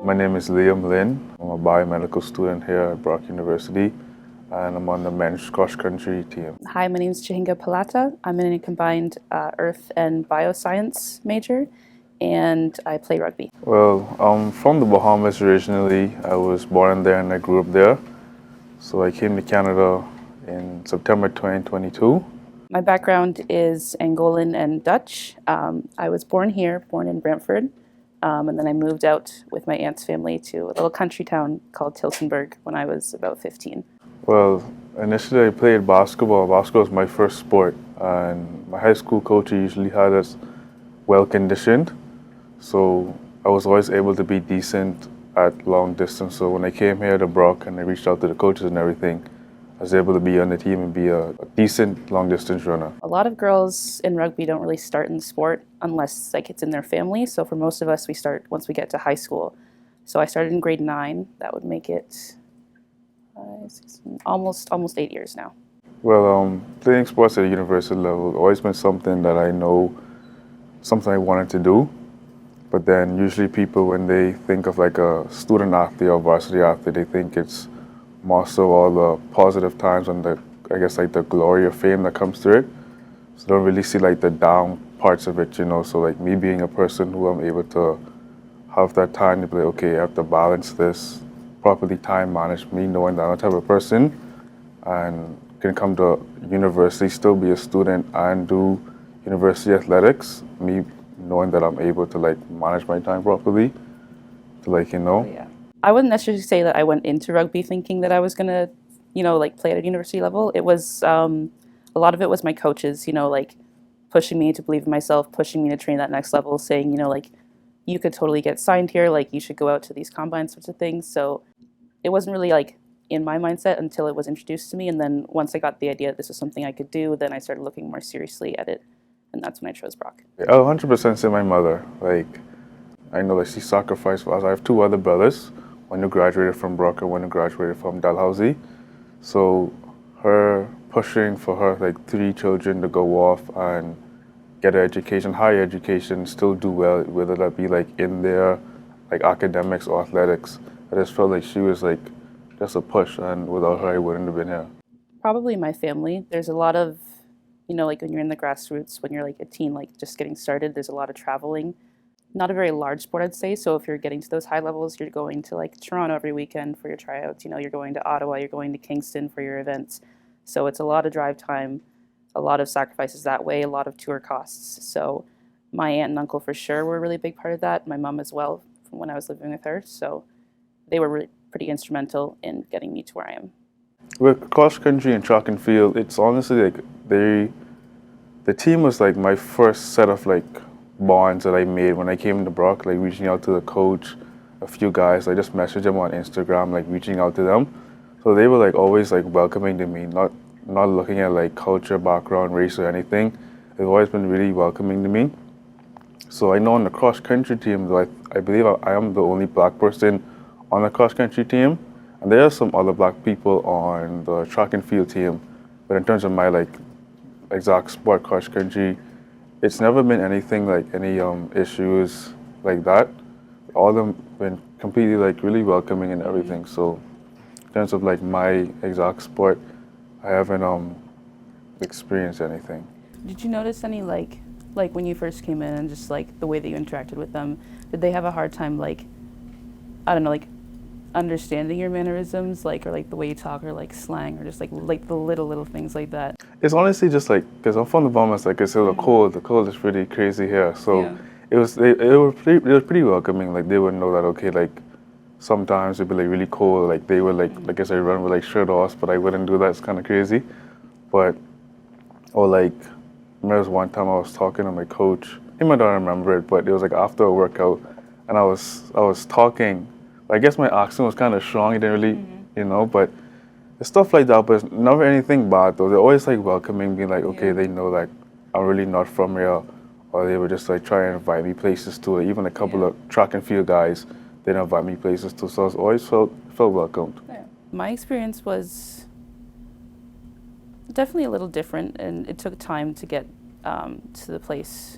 My name is Liam Lin. I'm a biomedical student here at Brock University, and I'm on the men's cross-country team. Hi, my name is Chihinga Palata. I'm in a combined Earth and Bioscience major, and I play rugby. Well, I'm from the Bahamas originally. I was born there and I grew up there. So I came to Canada in September 2022. My background is Angolan and Dutch. I was born here, born in Brantford, and then I moved out with my aunt's family to a little country town called Tilsonburg when I was about 15. Well, initially I played basketball. Basketball was my first sport, and my high school coach usually had us well conditioned. So I was always able to be decent at long distance. So when I came here to Brock and I reached out to the coaches and everything, I was able to be on the team and be a decent long distance runner. A lot of girls in rugby don't really start in the sport unless it's in their family. So for most of us, we start once we get to high school. So I started in grade 9. That would make it almost 8 years now. Well, playing sports at a university level has always been something that I know, something I wanted to do. But then usually people, when they think of like a student athlete or varsity athlete, they think it's more so all the positive times and the glory or fame that comes through it. So don't really see like the down parts of it, So like me being a person who I'm able to have that time to be like, okay, I have to balance this, properly time manage, me knowing that I'm the type of person and can come to university, still be a student and do university athletics, me knowing that I'm able to like manage my time properly, to Yeah. I wouldn't necessarily say that I went into rugby thinking that I was gonna, play at a university level. It was a lot of it was my coaches, pushing me to believe in myself, pushing me to train that next level, saying, you could totally get signed here, you should go out to these combines, sorts of things. So it wasn't really in my mindset until it was introduced to me, and then once I got the idea that this was something I could do, then I started looking more seriously at it, and that's when I chose Brock. I'll 100% say my mother. I know that she sacrificed for us. I have two other brothers, one who graduated from Brock and one who graduated from Dalhousie. So her pushing for her 3 children to go off and get an education, higher education, still do well, whether that be in their academics or athletics. I just felt like she was just a push, and without her I wouldn't have been here. Probably my family. There's a lot of, when you're in the grassroots, when you're a teen, just getting started, there's a lot of traveling. Not a very large sport, I'd say. So if you're getting to those high levels, you're going to Toronto every weekend for your tryouts. You're going to Ottawa, you're going to Kingston for your events. So it's a lot of drive time, a lot of sacrifices that way, a lot of tour costs. So my aunt and uncle for sure were a really big part of that. My mom as well, from when I was living with her. So they were really pretty instrumental in getting me to where I am. With cross country and track and field, it's honestly the team was my first set of bonds that I made when I came to Brock, reaching out to the coach, a few guys. I just messaged them on Instagram, reaching out to them. So they were always welcoming to me, not looking at culture, background, race or anything. They've always been really welcoming to me. So I know on the cross country team, though, I believe I am the only black person on the cross country team, and there are some other black people on the track and field team. But in terms of my exact sport, cross country, it's never been anything any issues like that. All of them been completely really welcoming and everything. So in terms of my exact sport, I haven't experienced anything. Did you notice any when you first came in and just the way that you interacted with them, did they have a hard time I don't know, understanding your mannerisms, or the way you talk, or slang, or just the little things like that? It's honestly just because I'm from the Bahamas, I said, the cold. The cold is pretty crazy here. So Yeah. they were pretty welcoming. They would know that okay, sometimes it'd be really cold. They would I said, run with shirt off, but I wouldn't do that. It's kind of crazy. But or remember there was one time I was talking to my coach. He might not remember it, but it was after a workout, and I was talking. I guess my accent was kind of strong. He didn't really, but it's stuff like that. But it's never anything bad though. They're always welcoming, being okay, they know I'm really not from here, or they would just try and invite me places too. Even a couple of track and field guys, they'd invite me places too. So I was always felt welcomed. Yeah. My experience was definitely a little different, and it took time to get to the place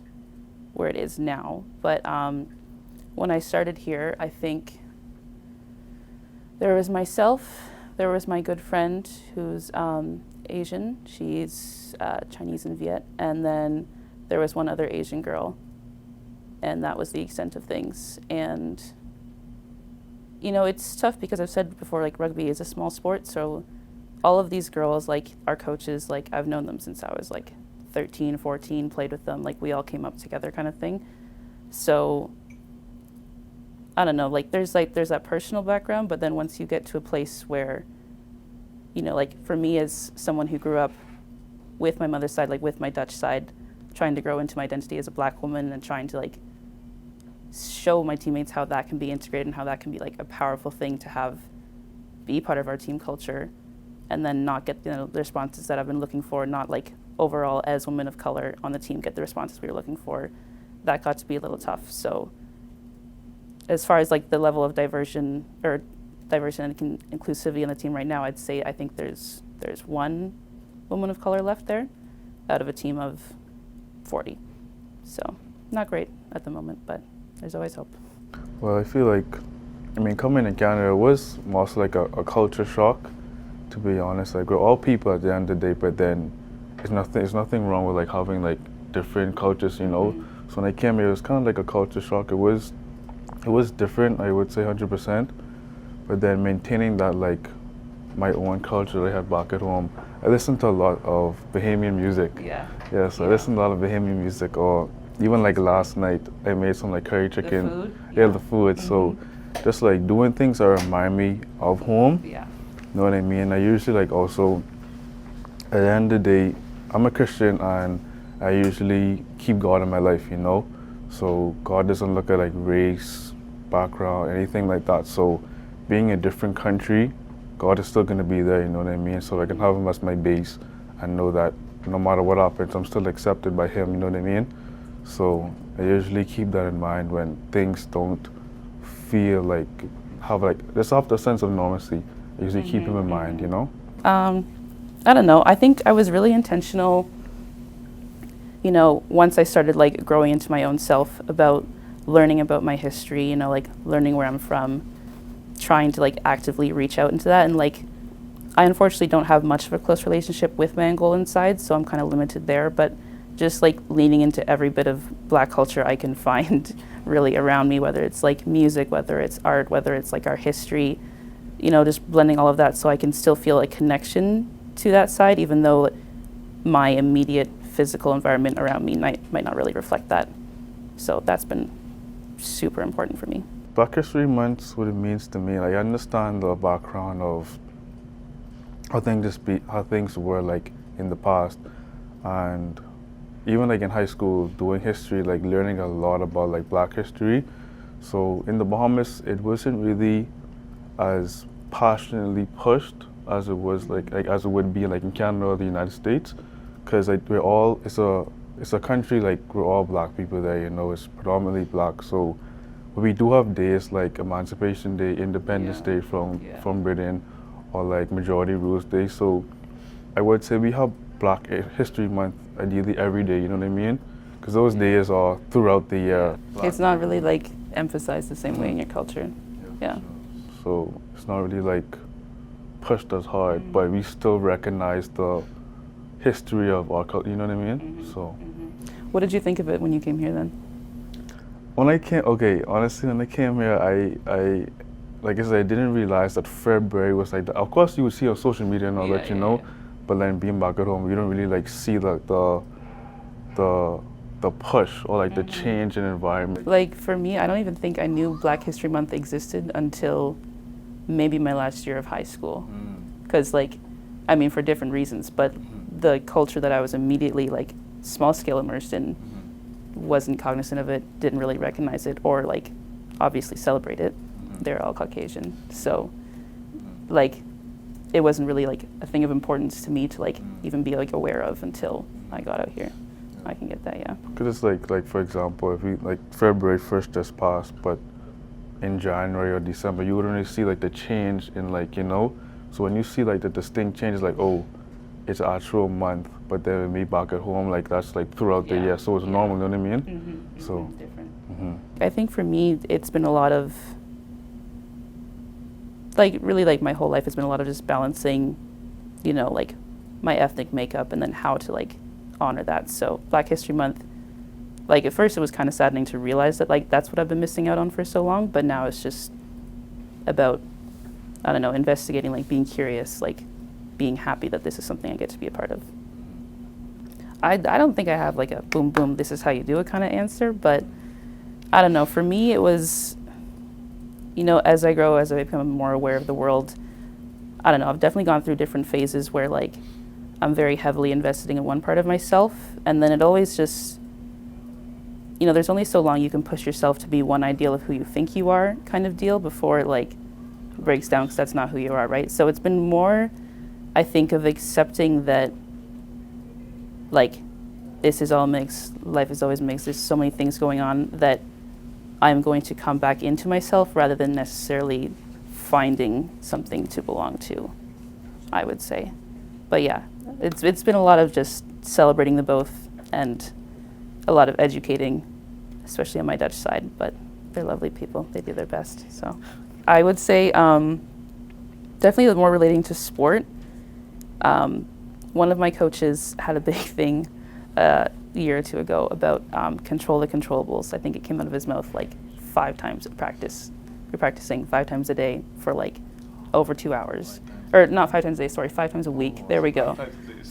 where it is now. But when I started here, I think There was myself, there was my good friend who's Asian, she's Chinese and Viet, and then there was one other Asian girl, and that was the extent of things. And you know, it's tough because I've said before, like, rugby is a small sport, so all of these girls, like, our coaches, like, I've known them since I was like 13, 14, played with them, like, we all came up together kind of thing. So I don't know, like there's that personal background, but then once you get to a place where, you know, like for me as someone who grew up with my mother's side, like with my Dutch side, trying to grow into my identity as a black woman and trying to like show my teammates how that can be integrated and how that can be like a powerful thing to have be part of our team culture, and then not get, you know, the responses that I've been looking for, not like overall as women of color on the team get the responses we were looking for. That got to be a little tough. So as far as like the level of diversity and inclusivity on the team right now, I'd say I think there's one woman of color left there out of a team of 40. So not great at the moment, but there's always hope. Well, I feel like, I mean, coming to Canada was mostly like a culture shock, to be honest. Like, we're all people at the end of the day, but then there's nothing wrong with like having like different cultures, you know? Mm-hmm. So when I came here, it was kind of like a culture shock. It was different, I would say 100%, but then maintaining that like my own culture that I had back at home. I listened to a lot of Bahamian music. Yeah. Yes, I listened to a lot of Bahamian music, or even like last night I made some like curry chicken. The food? Yeah, the food. Mm-hmm. So just like doing things that remind me of home. Yeah. You know what I mean? I usually like also, at the end of the day, I'm a Christian and I usually keep God in my life, you know? So God doesn't look at like race, background, anything like that. So being in a different country, God is still going to be there, you know what I mean? So I can have him as my base and know that no matter what happens, I'm still accepted by him, you know what I mean? So I usually keep that in mind when things don't feel like, just have the sense of normalcy. I usually keep him in mind, you know? I don't know. I think I was really intentional, you know, once I started like growing into my own self about learning about my history, you know, like learning where I'm from, trying to like actively reach out into that. And like, I unfortunately don't have much of a close relationship with my Angolan side, so I'm kind of limited there, but just like leaning into every bit of Black culture I can find really around me, whether it's like music, whether it's art, whether it's like our history, you know, just blending all of that so I can still feel a connection to that side, even though my immediate physical environment around me might not really reflect that. So that's been super important for me. Black History Month, what it means to me, like, I understand the background of how things were like in the past, and even like in high school doing history, like learning a lot about like Black history. So in the Bahamas, it wasn't really as passionately pushed as it was like as it would be like in Canada or the United States, because like it's a country like we're all Black people there, you know, it's predominantly Black. So we do have days like Emancipation Day, Independence Day from Britain, or like Majority Rules Day. So I would say we have Black History Month ideally every day, you know what I mean? Because those days are throughout the year. It's not really like emphasized the same way in your culture. Yeah. So it's not really like pushed as hard, but we still recognize the history of our culture, you know what I mean? So. What did you think of it when you came here then? When I came here, I like I said, I didn't realize that February was like of course you would see on social media and all that, you know, but then being back at home, you don't really like see the push or like the change in environment. Like for me, I don't even think I knew Black History Month existed until maybe my last year of high school. Because like, I mean, for different reasons, but the culture that I was immediately like small scale immersed in wasn't cognizant of it, didn't really recognize it, or like obviously celebrate it. They're all Caucasian. So like, it wasn't really like a thing of importance to me to like even be like aware of until I got out here. I can get that, yeah. Because it's like for example, if we like February 1st just passed, but in January or December, you wouldn't really see like the change in like, you know. So when you see like the distinct changes, like, oh, it's an actual month, but then with me back at home, like that's like throughout the year, so it's normal, you know what I mean? So different. I think for me, it's been a lot of like really like my whole life has been a lot of just balancing, you know, like my ethnic makeup and then how to like honor that. So Black History Month, like at first it was kind of saddening to realize that like that's what I've been missing out on for so long, but now it's just about, I don't know, investigating, like being curious, like being happy that this is something I get to be a part of. I don't think I have like a boom boom, this is how you do it kind of answer, but I don't know, for me it was, you know, as I grow, as I become more aware of the world, I don't know, I've definitely gone through different phases where like I'm very heavily investing in one part of myself, and then it always just, you know, there's only so long you can push yourself to be one ideal of who you think you are kind of deal before it like breaks down, because that's not who you are, right? So it's been more, I think, of accepting that like this is all mixed, life is always mixed, there's so many things going on that I'm going to come back into myself rather than necessarily finding something to belong to, I would say. But yeah, it's been a lot of just celebrating the both and a lot of educating, especially on my Dutch side, but they're lovely people, they do their best. So I would say definitely more relating to sport. One of my coaches had a big thing a year or two ago about control the controllables. I think it came out of his mouth like 5 times at practice. We're practicing 5 times a day for like over 2 hours. Or not 5 times a day, sorry, 5 times a week. There we go.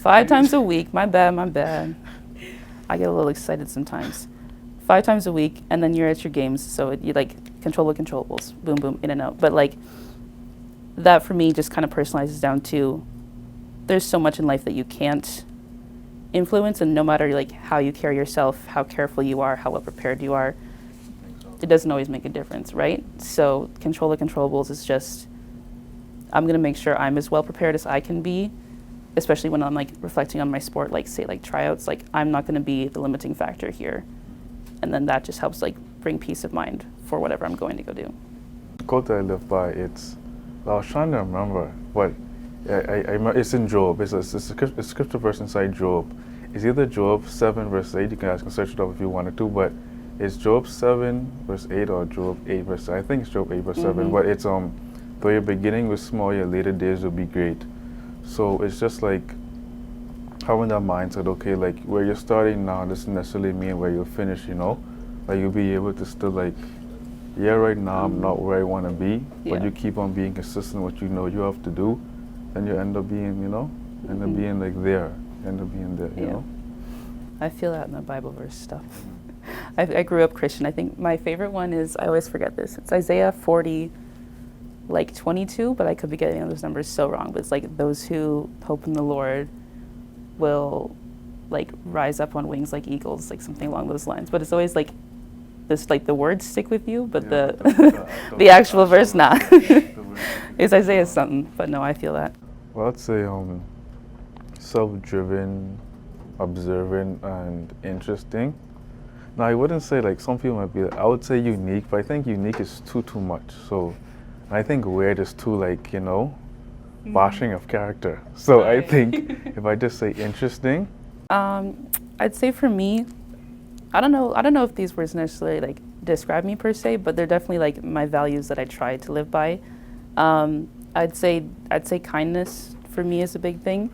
5 times a week, my bad. I get a little excited sometimes. 5 times a week, and then you're at your games, so you like control the controllables, boom, boom, in and out. But like that for me just kind of personalizes down to there's so much in life that you can't influence, and no matter like how you carry yourself, how careful you are, how well prepared you are, it doesn't always make a difference, right? So control the controllables is just, I'm going to make sure I'm as well prepared as I can be, especially when I'm like reflecting on my sport, like say like tryouts, like I'm not going to be the limiting factor here. And then that just helps like bring peace of mind for whatever I'm going to go do. The quote that I live by, I was trying to remember, but it's in Job. It's a scripture verse inside Job. It's either Job 7 verse 8, you guys can search it up if you wanted to, but it's Job 7 verse 8 or Job 8 verse 7. I think it's Job 8 verse 7, but it's though your beginning was small, your later days will be great. So it's just like having that mindset, okay, like where you're starting now doesn't necessarily mean where you'll finish, you know? Like you'll be able to still like, yeah, right now I'm not where I want to be, but you keep on being consistent with what you know you have to do, and you end up being, you know, end up being like there, you know? I feel that in the Bible verse stuff. I grew up Christian. I think my favorite one is, I always forget this, it's Isaiah 40, like 22, but I could be getting those numbers so wrong, but it's like those who hope in the Lord will like rise up on wings like eagles, like something along those lines. But it's always like this, like the words stick with you, but the actual verse not. It's Isaiah something, but no, I feel that. Well, I'd say self-driven, observant, and interesting. Now, I wouldn't say like some people might be, I would say unique, but I think unique is too much. So I think weird is too like, you know, bashing of character. So I think if I just say interesting. I'd say for me, I don't know if these words necessarily like describe me per se, but they're definitely like my values that I try to live by. I'd say kindness for me is a big thing.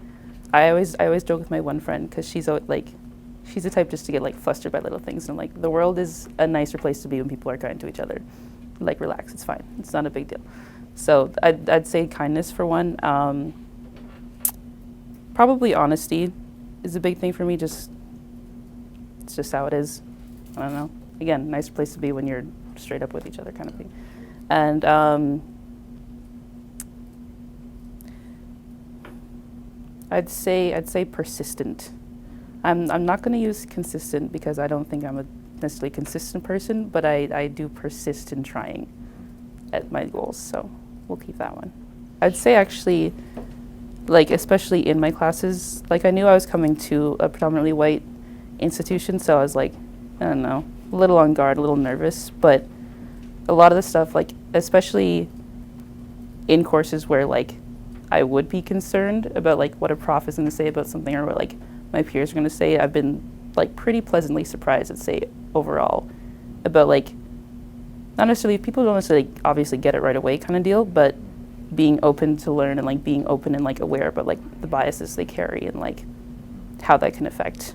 I always joke with my one friend, because she's the type just to get like flustered by little things, and I'm like, the world is a nicer place to be when people are kind to each other. Like, relax, it's fine, it's not a big deal. So I'd say kindness for one. Probably honesty is a big thing for me. It's just how it is. I don't know. Again, nice place to be when you're straight up with each other, kind of thing. And I'd say persistent. I'm not going to use consistent, because I don't think I'm a necessarily consistent person, but I do persist in trying at my goals, so we'll keep that one. I'd say actually, like especially in my classes, like I knew I was coming to a predominantly white institution, so I was like, I don't know, a little on guard, a little nervous, but a lot of the stuff, like especially in courses where like I would be concerned about like what a prof is going to say about something, or what like my peers are going to say, I've been like pretty pleasantly surprised, I'd say, overall, about like, not necessarily, people don't necessarily obviously get it right away kind of deal, but being open to learn and like being open and like aware about like the biases they carry and like how that can affect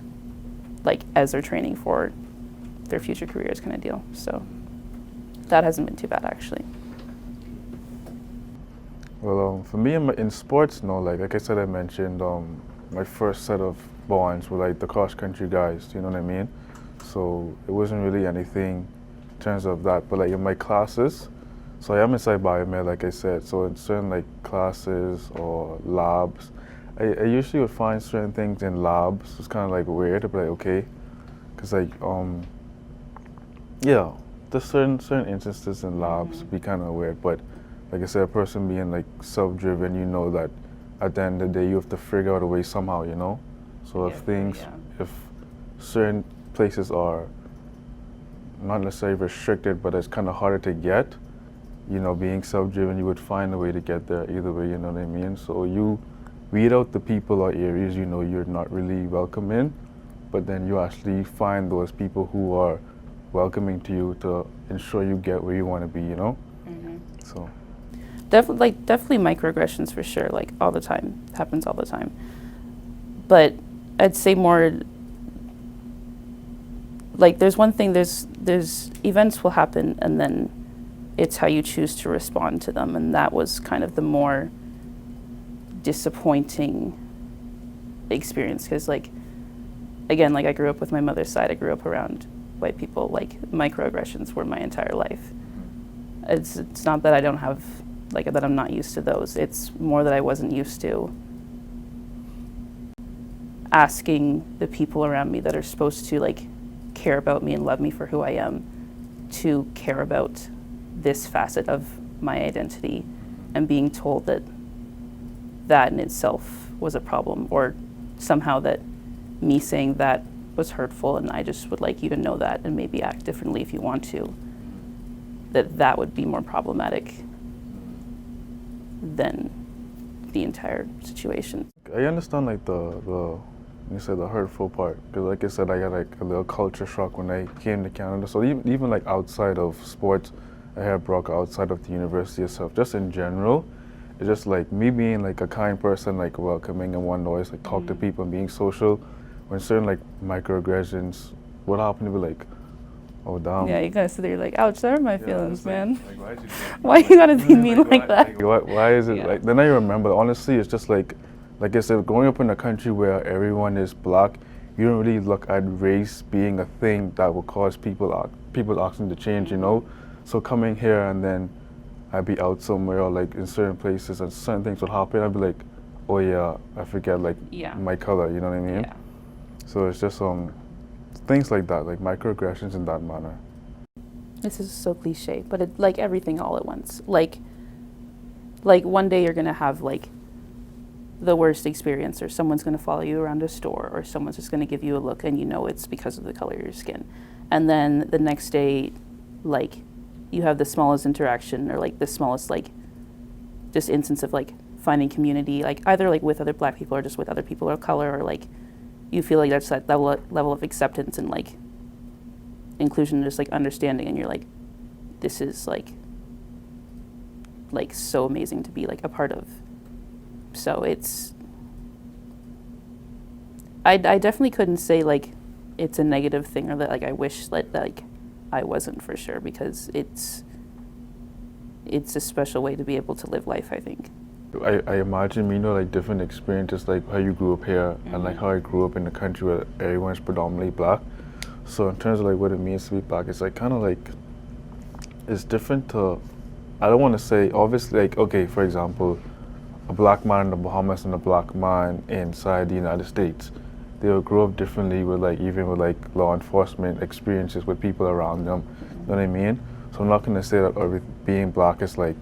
like as they're training for their future careers kind of deal. So that hasn't been too bad actually. Well, for me in sports, no, like I said, I mentioned my first set of bonds were like the cross country guys. You know what I mean? So it wasn't really anything in terms of that, but like in my classes. So I am inside biomed, like I said. So in certain like classes or labs, I usually would find certain things in labs. It's kind of like weird, but like okay, because like yeah, there's certain instances in labs be kind of weird, but like I said, a person being like self-driven, you know that at the end of the day you have to figure out a way somehow, you know. So if certain places are not necessarily restricted, but it's kind of harder to get, you know, being self-driven, you would find a way to get there either way, you know what I mean? So you weed out the people or areas you know you're not really welcome in, but then you actually find those people who are welcoming to you to ensure you get where you want to be, you know? So definitely microaggressions for sure, like all the time, happens all the time. But I'd say more like there's one thing, there's events will happen and then it's how you choose to respond to them, and that was kind of the more disappointing experience because like again, like I grew up with my mother's side, I grew up around white people, like microaggressions were my entire life. It's not that I don't have like that I'm not used to those, it's more that I wasn't used to asking the people around me that are supposed to like care about me and love me for who I am to care about this facet of my identity, and being told that that in itself was a problem, or somehow that me saying that was hurtful and I just would like you to know that and maybe act differently if you want to, that would be more problematic than the entire situation. I understand like the you said the hurtful part, because like I said, I got like a little culture shock when I came to Canada. So even like outside of sports, I had Brock outside of the university itself, just in general, it's just like me being like a kind person, like welcoming and wanting to always like talk to people and being social. When certain like microaggressions would happen, to be like, oh damn. Yeah, you gotta sit there, you're like, ouch, that hurt my feelings, man. Like, Why you gotta be mean like that? Why is it like? Then I remember, honestly, it's just like I said, growing up in a country where everyone is black, you don't really look at race being a thing that will cause people's action to change, you know. So coming here and then I'd be out somewhere or like in certain places and certain things would happen, I'd be like, oh yeah, I forget like my color, you know what I mean? Yeah. So it's just things like that, like microaggressions in that manner. This is so cliche, but it like everything all at once. Like one day you're gonna have like the worst experience, or someone's gonna follow you around a store, or someone's just gonna give you a look and you know it's because of the color of your skin. And then the next day, like you have the smallest interaction or like the smallest like just instance of like finding community, like either like with other black people or just with other people of color, or like you feel like that's that level of acceptance and like inclusion, just like understanding, and you're like, this is like so amazing to be like a part of. So it's I definitely couldn't say like it's a negative thing, or that like I wish that like I wasn't, for sure, because it's a special way to be able to live life, I think. I imagine, you know, like different experiences, like how you grew up here and like how I grew up in a country where everyone's predominantly black. So in terms of like what it means to be black, it's like kind of like, it's different to, I don't want to say, obviously, like, okay, for example, a black man in the Bahamas and a black man inside the United States, they will grow up differently with like, even with like law enforcement experiences with people around them, you know what I mean? So I'm not going to say that being black is like,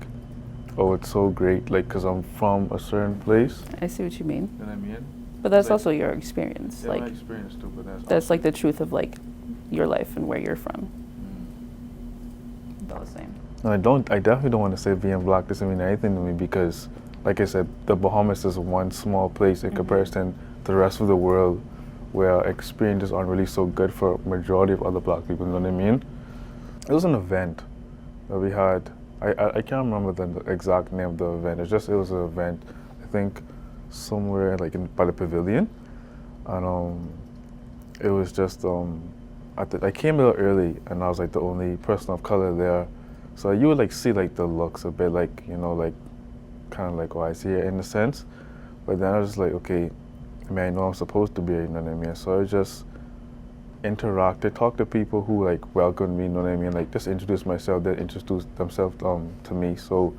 oh, it's so great, like, because I'm from a certain place. I see what you mean. You know what I mean? But that's like, also your experience. Yeah, like, my experience too, but that's like the truth of like your life and where you're from. It's all the same. No, I definitely don't want to say being black doesn't mean anything to me, because, like I said, the Bahamas is one small place in comparison to the rest of the world, where experiences aren't really so good for a majority of other black people, you know what I mean? It was an event that we had. I can't remember the exact name of the event. It was an event, I think, somewhere like by the pavilion, and it was just I came a little early, and I was like the only person of color there, so you would like see like the looks a bit like, you know, like kind of like, oh, I see it in a sense, but then I was just like, okay, I mean, I know I'm supposed to be here, you know what I mean? So I just interacted, talked to people who like welcomed me, you know what I mean? Like just introduced myself, they introduced themselves to me. So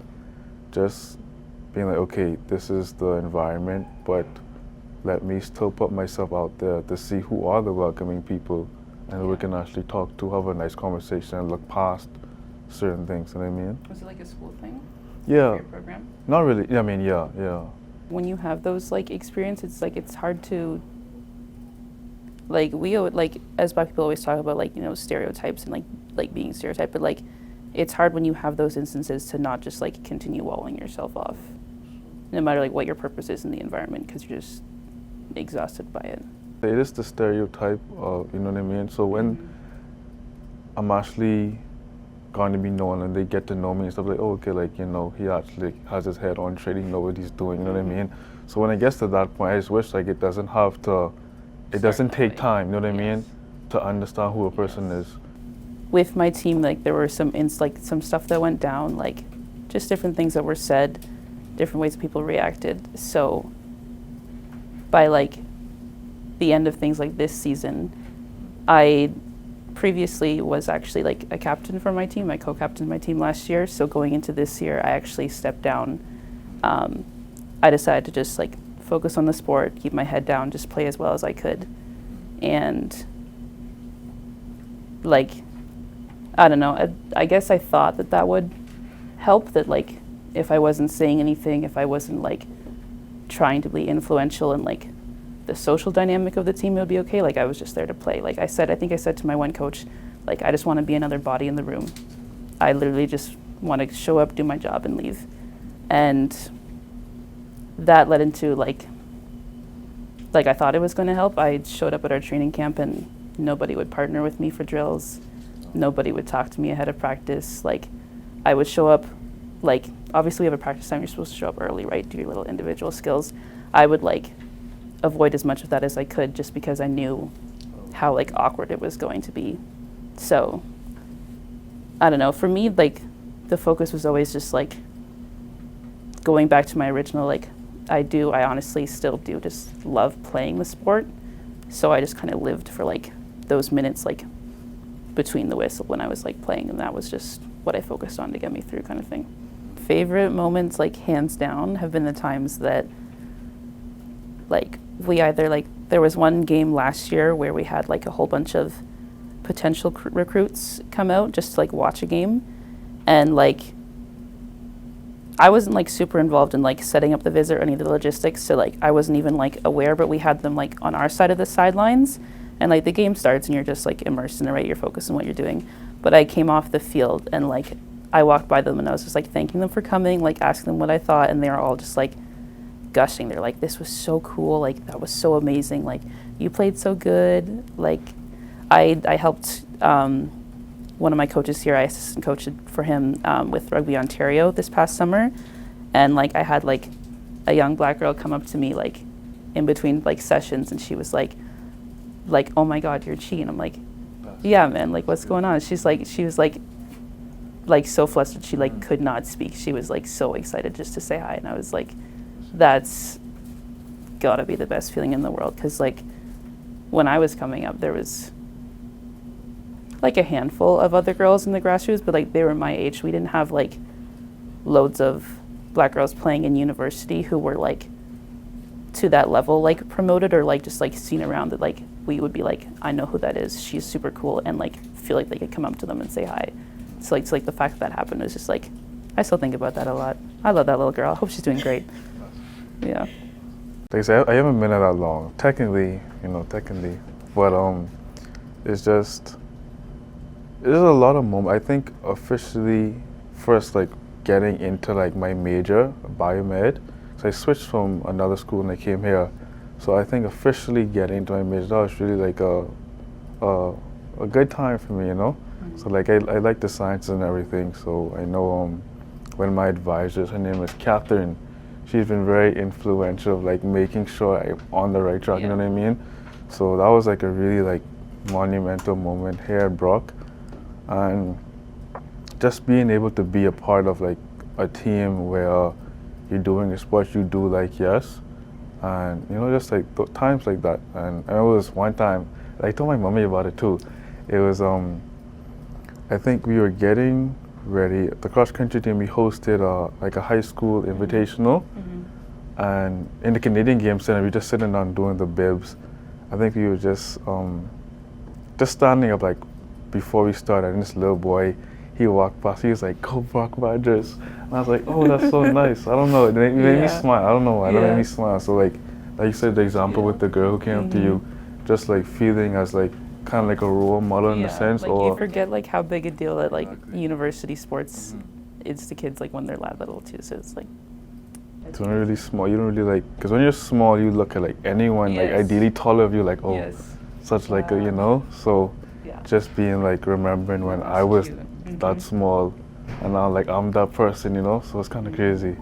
just being like, okay, this is the environment, but let me still put myself out there to see who are the welcoming people, and who we can actually talk to, have a nice conversation, and look past certain things, you know what I mean? Was it like a school thing? Yeah. For your program? Not really. I mean, yeah. When you have those like experiences, it's like it's hard to like like as Black people always talk about, like, you know, stereotypes and like being stereotyped, but like it's hard when you have those instances to not just like continue walling yourself off, no matter like what your purpose is in the environment, because you're just exhausted by it. It is the stereotype of, you know what I mean? So when I'm actually going to be known and they get to know me and stuff, like, oh, okay, like, you know, he actually has his head on straight, he knows what he's doing, you know what I mean? So when it gets to that point, I just wish like it doesn't take time, you know what I mean, to understand who a person is. With my team, like there were some stuff that went down, like just different things that were said, different ways people reacted. So by like the end of things like this season, I previously was actually like a captain for my team. I co-captained my team last year. So going into this year, I actually stepped down. I decided to just like focus on the sport, keep my head down, just play as well as I could. And like, I don't know, I guess I thought that would help, that like if I wasn't saying anything, if I wasn't like trying to be influential in like the social dynamic of the team, it would be okay. Like I was just there to play. Like I think I said to my one coach, like I just want to be another body in the room. I literally just want to show up, do my job, and leave. And that led into like I thought it was going to help. I showed up at our training camp and nobody would partner with me for drills. Nobody would talk to me ahead of practice. Like I would show up, like obviously we have a practice time, you're supposed to show up early, right? Do your little individual skills. I would like avoid as much of that as I could, just because I knew how like awkward it was going to be. So I don't know, for me, like the focus was always just like going back to my original, like I honestly still do just love playing the sport. So I just kind of lived for like those minutes like between the whistle when I was like playing, and that was just what I focused on to get me through, kind of thing. Favorite moments, like hands down, have been the times that like we either like, there was one game last year where we had like a whole bunch of potential recruits come out just to like watch a game, and like I wasn't like super involved in like setting up the visit or any of the logistics, so like I wasn't even like aware, but we had them like on our side of the sidelines, and like the game starts and you're just like immersed in it, right? You're focused on what you're doing. But I came off the field and like I walked by them and I was just like thanking them for coming, like asking them what I thought, and they were all just like gushing. They're like, this was so cool, like that was so amazing, like you played so good. Like I helped one of my coaches here, I assistant coached for him with Rugby Ontario this past summer, and like I had like a young black girl come up to me like in between like sessions, and she was like oh my god, you're Chi. And I'm like, yeah man, like what's going on? She was like so flustered, she like could not speak. She was like so excited just to say hi, and I was like, that's gotta be the best feeling in the world, because like when I was coming up there was like a handful of other girls in the grassroots, but like they were my age. We didn't have like loads of black girls playing in university who were like to that level, like promoted or like just like seen around, that like we would be like, I know who that is, she's super cool, and like feel like they could come up to them and say hi. So like the fact that that happened was just like, I still think about that a lot. I love that little girl. I hope she's doing great. Yeah. Like I said, I haven't been there that long, technically, but it's just, there's a lot of moments. I think officially first like getting into like my major, biomed, so I switched from another school and I came here. So I think officially getting into my major, that was really like a good time for me, you know? Mm-hmm. So like I like the sciences and everything, so I know one of my advisors, her name is Catherine. She's been very influential of like making sure I'm on the right track, you know what I mean? So that was like a really like monumental moment here at Brock. And just being able to be a part of like a team where you're doing a sport you do like, yes. And you know, just like times like that. And I remember this one time, I told my mommy about it too. It was, I think we were getting ready, the cross country team, we hosted like a high school invitational. And in the Canadian Game Center, we just sitting down doing the bibs. I think we were just standing up like before we started, and this little boy, he walked past, he was like, "Go Brock Badgers." And I was like, "Oh, that's so nice." I don't know, it made me smile. I don't know why, it made me smile. So like you said, the example with the girl who came up to you, just like feeling as like kind of like a role model in a sense. Like or you forget like how big a deal that like university sports is to kids like when they're little too. So it's like it's when you're really small, you don't really like, because when you're small, you look at like anyone like ideally taller of you, like such like a, you know. So just being like remembering when I was that small, and now like I'm that person, you know. So it's kind of crazy.